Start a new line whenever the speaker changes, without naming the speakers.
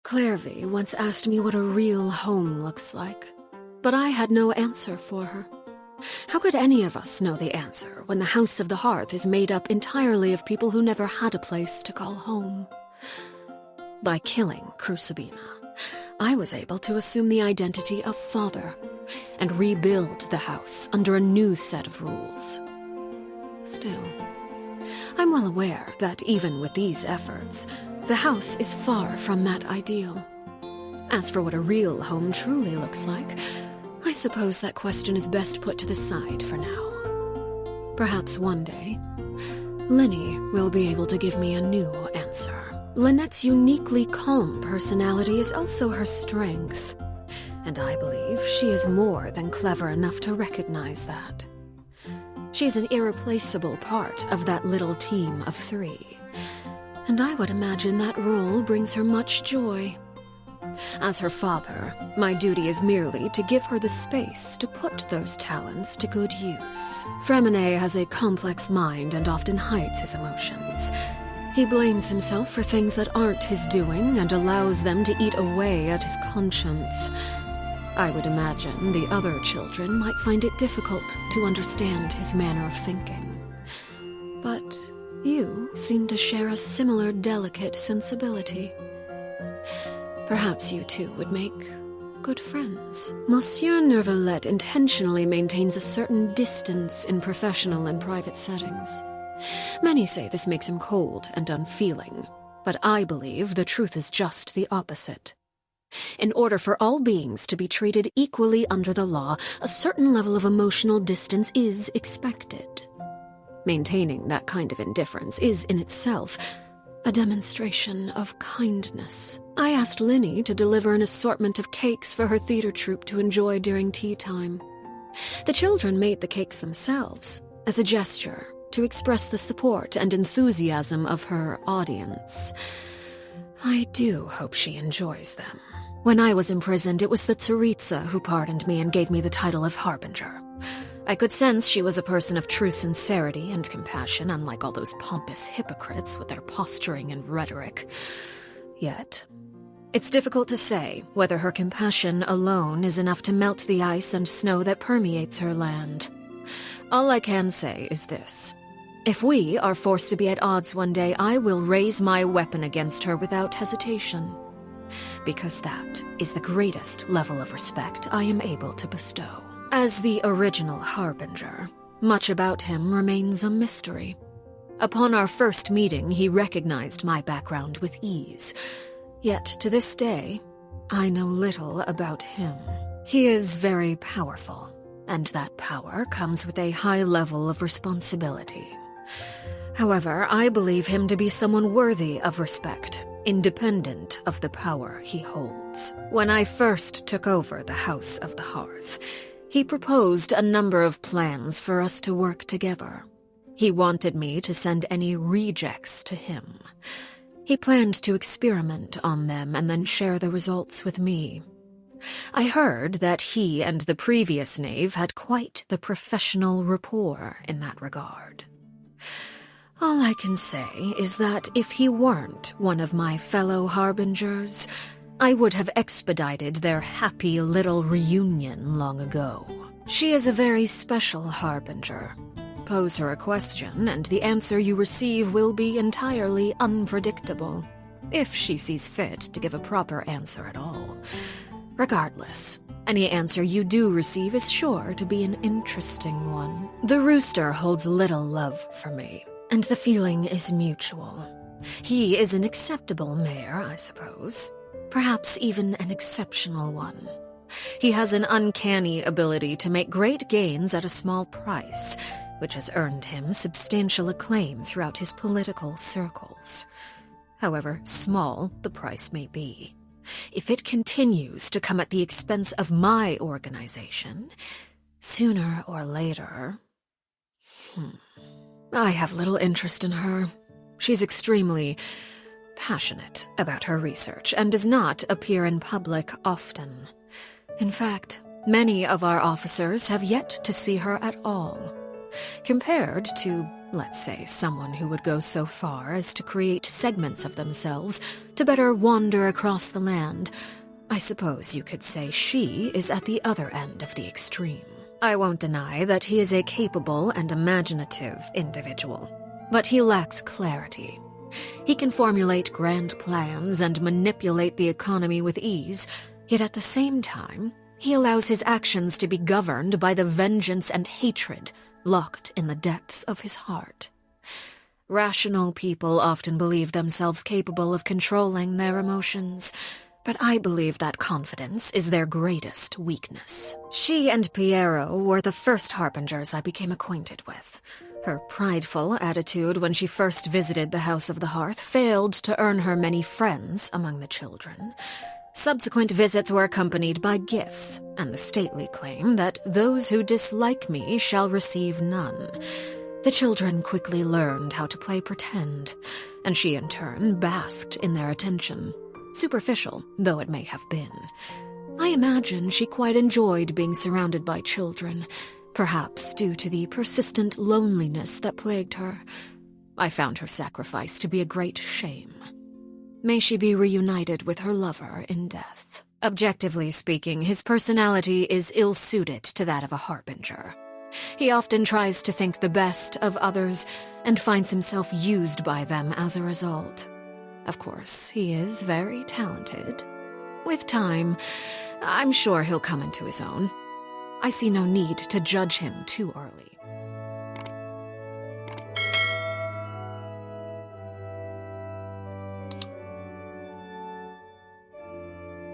Clairvy once asked me what a real home looks like, but I had no answer for her. How could any of us know the answer when the House of the Hearth is made up entirely of people who never had a place to call home? By killing Crucibina, I was able to assume the identity of father and rebuild the house under a new set of rules. Still, I'm well aware that even with these efforts, the house is far from that ideal. As for what a real home truly looks like, I suppose that question is best put to the side for now. Perhaps one day, Lyney will be able to give me a new answer. Lynette's uniquely calm personality is also her strength, and I believe she is more than clever enough to recognize that. She's an irreplaceable part of that little team of 3, and I would imagine that role brings her much joy. As her father, my duty is merely to give her the space to put those talents to good use. Freminet has a complex mind and often hides his emotions. He blames himself for things that aren't his doing and allows them to eat away at his conscience. I would imagine the other children might find it difficult to understand his manner of thinking. But you seem to share a similar delicate sensibility. Perhaps you two would make good friends. Monsieur Neuvillette intentionally maintains a certain distance in professional and private settings. Many say this makes him cold and unfeeling, but I believe the truth is just the opposite. In order for all beings to be treated equally under the law, a certain level of emotional distance is expected. Maintaining that kind of indifference is, in itself, a demonstration of kindness. I asked Lyney to deliver an assortment of cakes for her theater troupe to enjoy during tea time. The children made the cakes themselves, as a gesture to express the support and enthusiasm of her audience. I do hope she enjoys them. When I was imprisoned, it was the Tsaritsa who pardoned me and gave me the title of harbinger. I could sense she was a person of true sincerity and compassion, unlike all those pompous hypocrites with their posturing and rhetoric. Yet, it's difficult to say whether her compassion alone is enough to melt the ice and snow that permeates her land. All I can say is this. If we are forced to be at odds one day, I will raise my weapon against her without hesitation. Because that is the greatest level of respect I am able to bestow. As the original harbinger, much about him remains a mystery. Upon our first meeting, he recognized my background with ease. Yet, to this day, I know little about him. He is very powerful, and that power comes with a high level of responsibility. However, I believe him to be someone worthy of respect, independent of the power he holds. When I first took over the House of the Hearth, he proposed a number of plans for us to work together. He wanted me to send any rejects to him. He planned to experiment on them and then share the results with me. I heard that he and the previous knave had quite the professional rapport in that regard. All I can say is that if he weren't one of my fellow harbingers, I would have expedited their happy little reunion long ago. She is a very special harbinger. Pose her a question, and the answer you receive will be entirely unpredictable, if she sees fit to give a proper answer at all. Regardless, any answer you do receive is sure to be an interesting one. The Rooster holds little love for me, and the feeling is mutual. He is an acceptable mayor, I suppose. Perhaps even an exceptional one. He has an uncanny ability to make great gains at a small price, which has earned him substantial acclaim throughout his political circles. However small the price may be, if it continues to come at the expense of my organization, sooner or later... I have little interest in her. She's extremely passionate about her research and does not appear in public often. In fact, many of our officers have yet to see her at all. Compared to Let's say someone who would go so far as to create segments of themselves to better wander across the land. I suppose you could say she is at the other end of the extreme. I won't deny that he is a capable and imaginative individual, but he lacks clarity. He can formulate grand plans and manipulate the economy with ease, yet at the same time, he allows his actions to be governed by the vengeance and hatred locked in the depths of his heart. Rational people often believe themselves capable of controlling their emotions, but I believe that confidence is their greatest weakness. She and Piero were the first harbingers I became acquainted with. Her prideful attitude when she first visited the House of the Hearth failed to earn her many friends among the children. Subsequent visits were accompanied by gifts, and the stately claim that those who dislike me shall receive none. The children quickly learned how to play pretend, and she in turn basked in their attention, superficial though it may have been. I imagine she quite enjoyed being surrounded by children, perhaps due to the persistent loneliness that plagued her. I found her sacrifice to be a great shame. May she be reunited with her lover in death. Objectively speaking, his personality is ill-suited to that of a harbinger. He often tries to think the best of others and finds himself used by them as a result. Of course, he is very talented. With time, I'm sure he'll come into his own. I see no need to judge him too early.